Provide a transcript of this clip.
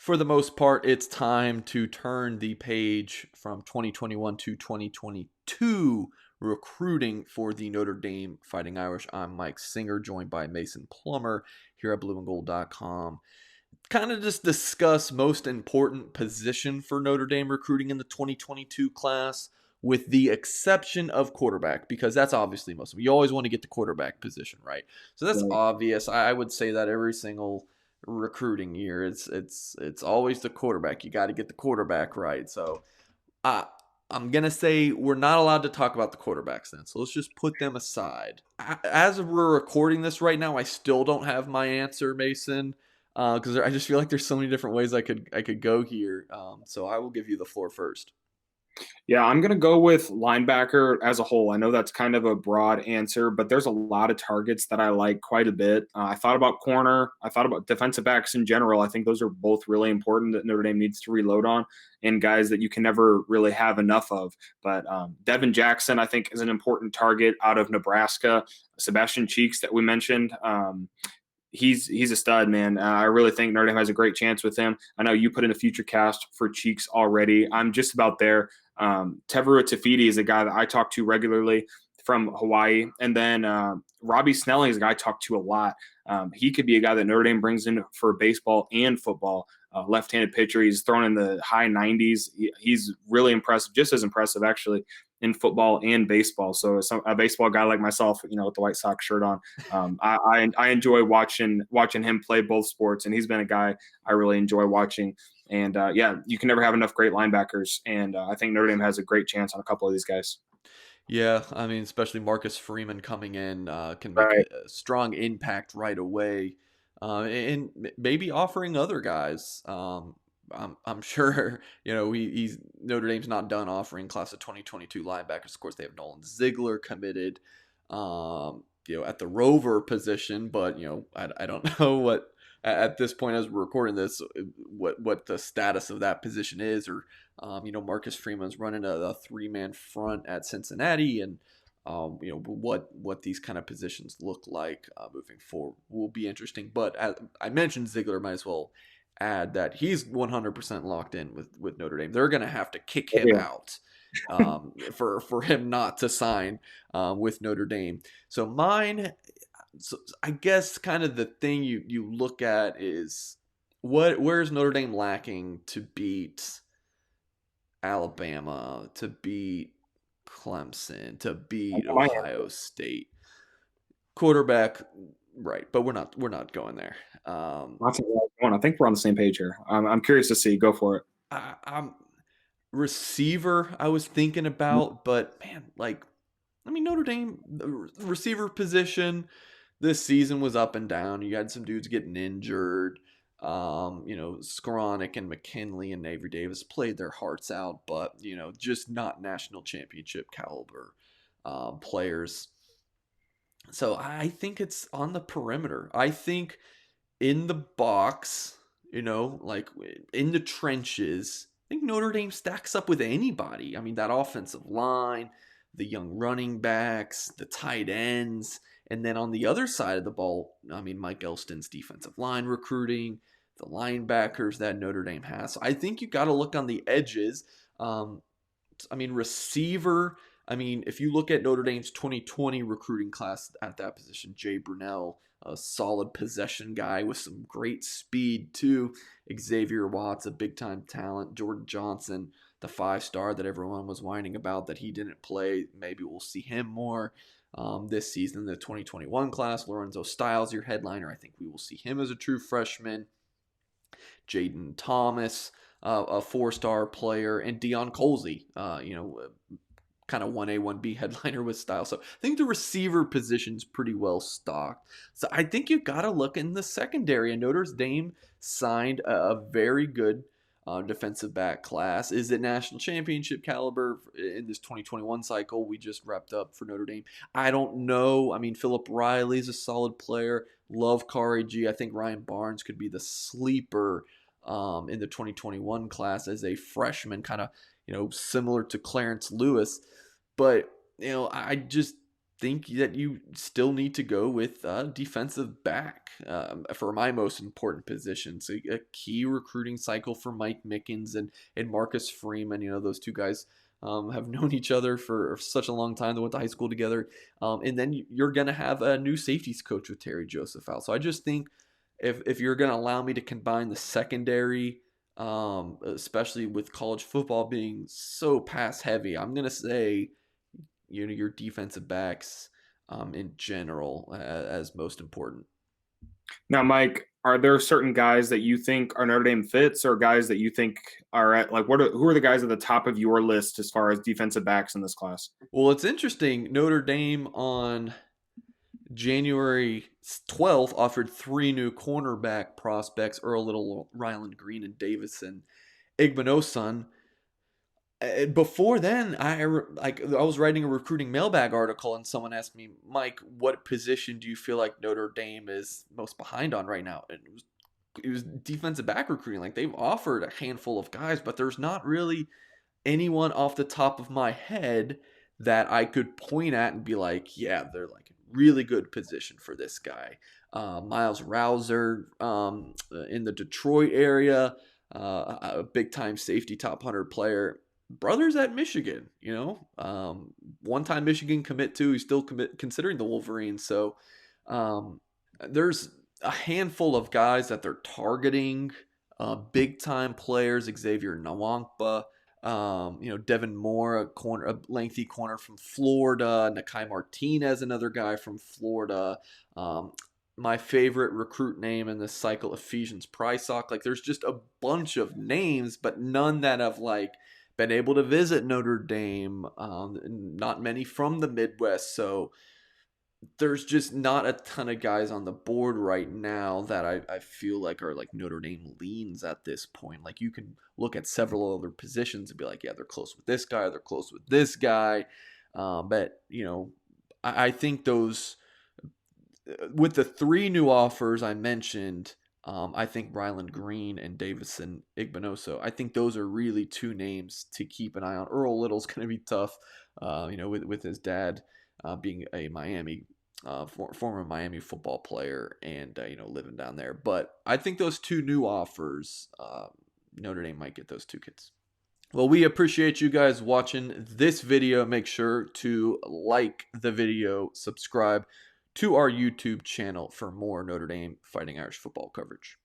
for the most part, it's time to turn the page from 2021 to 2022 recruiting for the Notre Dame Fighting Irish. I'm Mike Singer, joined by Mason Plummer here at blueandgold.com. Kind of just discuss most important position for Notre Dame recruiting in the 2022 class, with the exception of quarterback, because that's obviously most of it. You always want to get the quarterback position right. So that's Right. obvious. I would say that every single recruiting year, it's always the quarterback. You got to get the quarterback right. So uh, I'm gonna say we're not allowed to talk about the quarterbacks then. So let's just put them aside. As we're recording this right now, I still don't have my answer, Mason, because I just feel like there's so many different ways I could go here. So I will give you the floor first. Yeah, I'm going to go with linebacker as a whole. I know that's kind of a broad answer, but there's a lot of targets that I like quite a bit. I thought about corner. I thought about defensive backs in general. I think those are both really important that Notre Dame needs to reload on, and guys that you can never really have enough of. But Devin Jackson, I think, is an important target out of Nebraska. Sebastian Cheeks that we mentioned. He's a stud, man. I really think Notre Dame has a great chance with him. I know you put in a future cast for Cheeks already. I'm just about there. Teveru Tafiti is a guy that I talk to regularly from Hawaii. And then Robbie Snelling is a guy I talk to a lot. He could be a guy that Notre Dame brings in for baseball and football. Left-handed pitcher. He's thrown in the high 90s. He's really impressive, just as impressive, actually, in football and baseball. So a baseball guy like myself, with the White Sox shirt on, I enjoy watching him play both sports, and he's been a guy I really enjoy watching. And you can never have enough great linebackers, and I think Notre Dame has a great chance on a couple of these guys. Yeah, I mean, especially Marcus Freeman coming in can make Right. a strong impact right away, and maybe offering other guys. I'm sure he's Notre Dame's not done offering class of 2022 linebackers. Of course, they have Nolan Ziegler committed, at the rover position, but I don't know what at this point as we're recording this what the status of that position is, or Marcus Freeman's running a three-man front at Cincinnati, and what these kind of positions look like moving forward will be interesting. But as I mentioned, Ziegler, might as well add that he's 100% locked in with Notre Dame. They're going to have to kick him Yeah. out for him not to sign with Notre Dame. So mine, so I guess kind of the thing you look at is where's Notre Dame lacking to beat Alabama, to beat Clemson, to beat My Ohio State. Quarterback, right? But we're not going there. That's a lot going. I think we're on the same page here. I'm curious to see. Go for it. I'm receiver. I was thinking about, but man, I mean Notre Dame the receiver position this season was up and down. You had some dudes getting injured. Skowronek and McKinley and Avery Davis played their hearts out, but just not national championship caliber players. So I think it's on the perimeter. I think in the box, like in the trenches, I think Notre Dame stacks up with anybody. I mean, that offensive line, the young running backs, the tight ends, and then on the other side of the ball, I mean, Mike Elston's defensive line recruiting, the linebackers that Notre Dame has. So I think you got to look on the edges. Um, I mean, receiver. I mean, if you look at Notre Dame's 2020 recruiting class at that position, Jay Brunell, a solid possession guy with some great speed too. Xavier Watts, a big time talent. Jordan Johnson, the 5-star that everyone was whining about that he didn't play. Maybe we'll see him more this season. The 2021 class, Lorenzo Styles, your headliner. I think we will see him as a true freshman. Jaden Thomas, a 4-star player, and Deion Colsey, kind of 1A, 1B headliner with style. So I think the receiver position's pretty well stocked. So I think you got to look in the secondary. And Notre Dame signed a very good defensive back class. Is it national championship caliber in this 2021 cycle we just wrapped up for Notre Dame? I don't know. I mean, Philip Riley's a solid player. Love Kari G. I think Ryan Barnes could be the sleeper in the 2021 class as a freshman, kind of similar to Clarence Lewis. But I just think that you still need to go with defensive back for my most important position. So a key recruiting cycle for Mike Mickens and Marcus Freeman. You know, those two guys have known each other for such a long time. They went to high school together. And then you're going to have a new safeties coach with Terry Joseph out. So I just think if you're going to allow me to combine the secondary, especially with college football being so pass heavy, I'm going to say your defensive backs in general as most important. Now, Mike, are there certain guys that you think are Notre Dame fits, or guys that you think are at like who are the guys at the top of your list as far as defensive backs in this class? Well, it's interesting. Notre Dame on January 12th offered three new cornerback prospects: Earl Little, Ryland Green, and Davison Igbinosun. Before then, I was writing a recruiting mailbag article, and someone asked me, Mike, what position do you feel like Notre Dame is most behind on right now? And it was defensive back recruiting. Like they've offered a handful of guys, but there's not really anyone off the top of my head that I could point at and be like, yeah, they're like in really good position for this guy. Miles Rouser in the Detroit area, a big time safety, top 100 player. Brothers at Michigan, one time Michigan commit to, he's still considering the Wolverines. So there's a handful of guys that they're targeting, big time players, Xavier Nwankpa, Devin Moore, a lengthy corner from Florida, Nakai Martinez, another guy from Florida. My favorite recruit name in this cycle, Ephesians Prysock. Like there's just a bunch of names, but none that have like been able to visit Notre Dame. Not many from the Midwest, so there's just not a ton of guys on the board right now that I feel like are like Notre Dame leans at this point. Like you can look at several other positions and be like, yeah, they're close with this guy, they're close with this guy. But I think those with the three new offers I mentioned, I think Ryland Green and Davison Igbinoso, I think those are really two names to keep an eye on. Earl Little's going to be tough, with his dad being a former Miami football player and, living down there. But I think those two new offers, Notre Dame might get those two kids. Well, we appreciate you guys watching this video. Make sure to like the video, subscribe to our YouTube channel for more Notre Dame Fighting Irish football coverage.